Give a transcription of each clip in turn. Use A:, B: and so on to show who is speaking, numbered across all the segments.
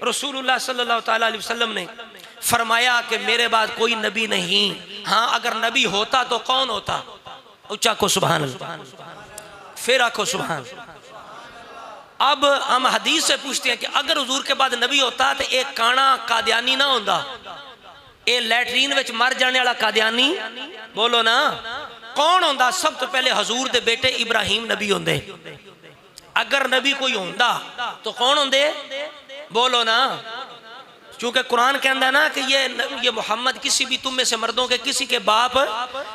A: रसूलुल्लाह सल्लल्लाहु ताला अलैहि वसल्लम ने फरमाया कि मेरे बाद कोई नबी नहीं, हाँ अगर नबी होता तो कौन होता? ऊंचा को सुभान अल्लाह, फिर आखो सुभान। अब हम हदीस से पूछते हैं कि अगर हुजूर के बाद नबी होता तो एक काना कादियानी ना होता, ये लैटरीन विच मर जाने वाला कादियानी बोलो ना कौन होता? सब तो पहले हजूर दे बेटे इब्राहिम नबी होंदे। अगर नबी कोई होंदा तो कौन होंदे? बोलो ना। क्योंकि कुरान कहता है ना कि ये मोहम्मद किसी भी तुम में से मर्दों के किसी के बाप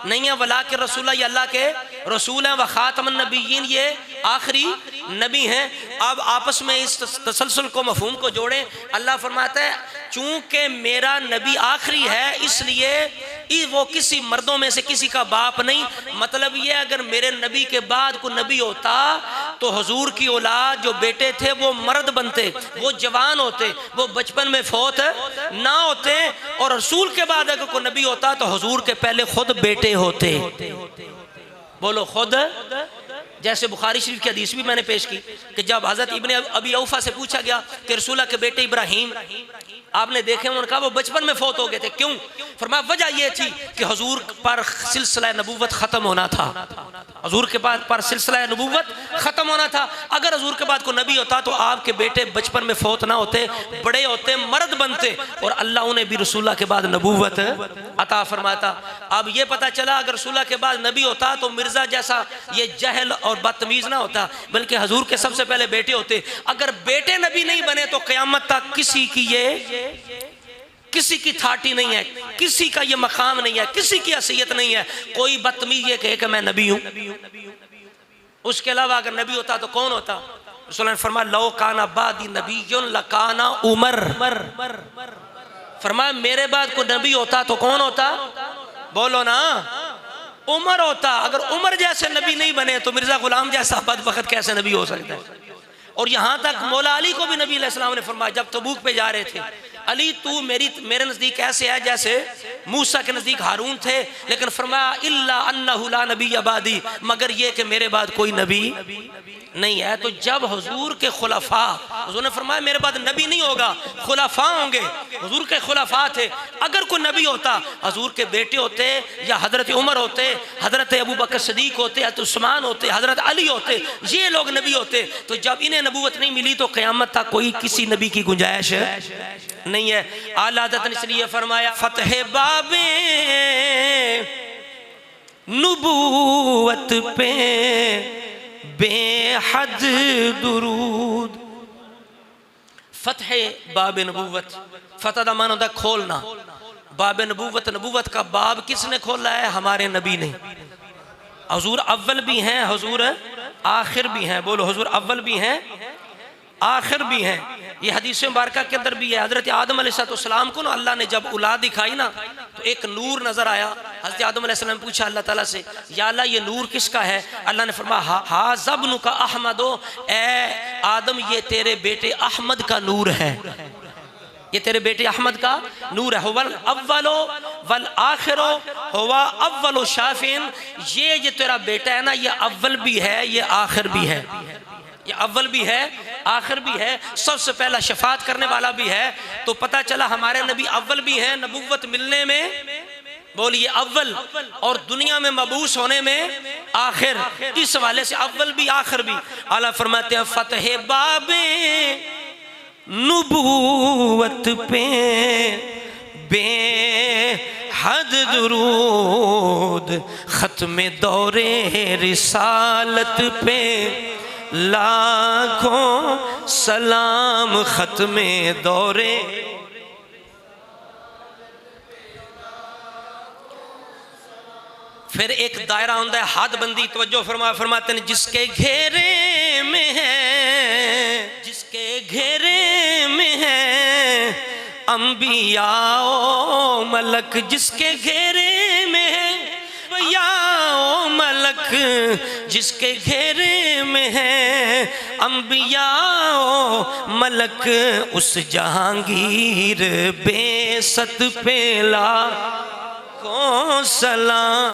A: नहीं है, वला के रसूल, ये अल्लाह के रसूल हैं, व खातमुन नबिय्यीन, ये आखिरी नबी हैं। अब आपस में इस तसलसल को मफहूम को जोड़ें। अल्लाह फरमाता है चूंकि मेरा नबी आखिरी है इसलिए वो किसी मर्दों में से किसी का बाप नहीं। मतलब ये अगर मेरे नबी के बाद कोई नबी होता तो हुजूर की औलाद जो बेटे थे वो मर्द बनते, वो जवान होते, वो बचपन में फौत ना होते। और रसूल के बाद अगर कोई नबी होता तो हुजूर के पहले खुद बेटे होते। बोलो खुद। जैसे बुखारी शरीफ की हदीस भी मैंने पेश की कि जब हजरत इब्ने अबी औफा से पूछा गया कि रसूला के बेटे इब्राहिम आपने देखे, उन्होंने कहा वो बचपन में फौत हो गए थे, क्यों? फरमाया वजह ये थी कि हुजूर पर सिलसिला नबूवत खत्म होना था, हुजूर के बाद पर सिलसिला नबूवत खत्म होना था। अगर हुजूर के बाद कोई नबी होता तो आपके बेटे बचपन में फौत ना होते, बड़े होते, मर्द बनते और अल्लाह उन्हें भी रसूला के बाद नबूवत अता फरमाता। अब ये पता चला अगर रसूला के बाद नबी होता तो मिर्जा जैसा ये जहल और बदतमीज ना होता, बल्कि हुजूर के सबसे पहले बेटे होते। अगर बेटे नबी नहीं बने तो क़यामत तक किसी की थाटी नहीं है, किसी का ये मकाम नहीं है, किसी की हैसियत नहीं है। कोई बदतमीज ये कहे कि मैं नबी हूं। उसके अलावा अगर नबी होता तो कौन होता? रसूल ने फरमाया लो काना बादी नबीयुन लकाना उमर। फरमाया मेरे बाद कोई नबी होता तो कौन होता? बोलो ना उमर होता। अगर उमर जैसे नबी नहीं बने तो मिर्जा गुलाम जैसा बदबख्त कैसे नबी हो सकता है? और यहाँ तक मौला अली को भी नबी अलैहिस्सलाम ने फरमाया जब तबूक पे जा रहे थे, अली तू मेरे नज़दीक ऐसे है जैसे मूसा के नज़दीक हारून थे, लेकिन फरमाया इल्ला अन्नहु ला नबी अबादी, मगर ये कि मेरे बाद कोई नबी नहीं है। तो जब हुजूर के खुलफा, हुजूर ने फरमाया मेरे बाद नबी नहीं होगा, खुलफा होंगे, हुजूर के खुलफा थे। अगर कोई नबी होता हुजूर के बेटे होते या हजरत उमर होते, हजरत अबू बकर सदीक होते, हजरत उस्मान होते, हजरत अली होते, ये लोग नबी होते। तो जब इन्हें नबूवत नहीं मिली तो क़यामत तक कोई किसी नबी की गुंजाइश नहीं है। आला हज़रत ने इसलिए फरमाया फतह बाबे नबूवत पे बेहद दुरूद। फतह बाब नबूवत, फतह का मान होता खोलना, बाब नबूवत, नबूवत का बाब किसने खोला है? हमारे नबी ने। हुजूर अव्वल भी हैं, हुजूर आखिर भी हैं। बोलो हुजूर अव्वल भी हैं, आखिर भी हैं। ये हदीस मुबारक के अंदर भी है। हजरत आदम अलैहिस्सलाम को ना अल्लाह ने जब औलाद दिखाई ना तो एक नूर नजर आया। हजरत आदम अलैहिस्सलाम पूछा अल्लाह ताला से या अल्लाह ये नूर किसका है? अल्लाह ने फरमाया हा ज़ब्नु का अहमदो, ए आदम ये तेरे बेटे अहमद का नूर है, ये तेरे बेटे अहमद का नूर है। हुवल अव्वलो वल आखिरो हुवा अव्वलो शाफिन, ये तेरा बेटा है ना ये अव्वल भी है, ये आखिर भी है, ये अव्वल भी है, आखिर भी है, सबसे पहला शफात करने वाला भी है। तो पता चला हमारे नबी अव्वल भी हैं, नबुव्वत मिलने में बोलिए अव्वल और दुनिया में मबूस होने में आखिर। इस हवाले से अव्वल भी आखिर भी। आला फरमाते हैं फतह बाबे नबूवत पे बेहद दुरूद, खत्म दौरे रिसालत पे लाखों सलाम, खत्मे दौरे। फिर एक दायरा होता है हद बंदी, तवज्जो फरमाते हैं जिसके घेरे में है, जिसके घेरे में है अंबिया ओ मलक, जिसके घेरे में है या ओ मलक, जिसके घेरे में है अंबिया ओ मलक, उस जहांगीर बेसत पे लाखों सलाम।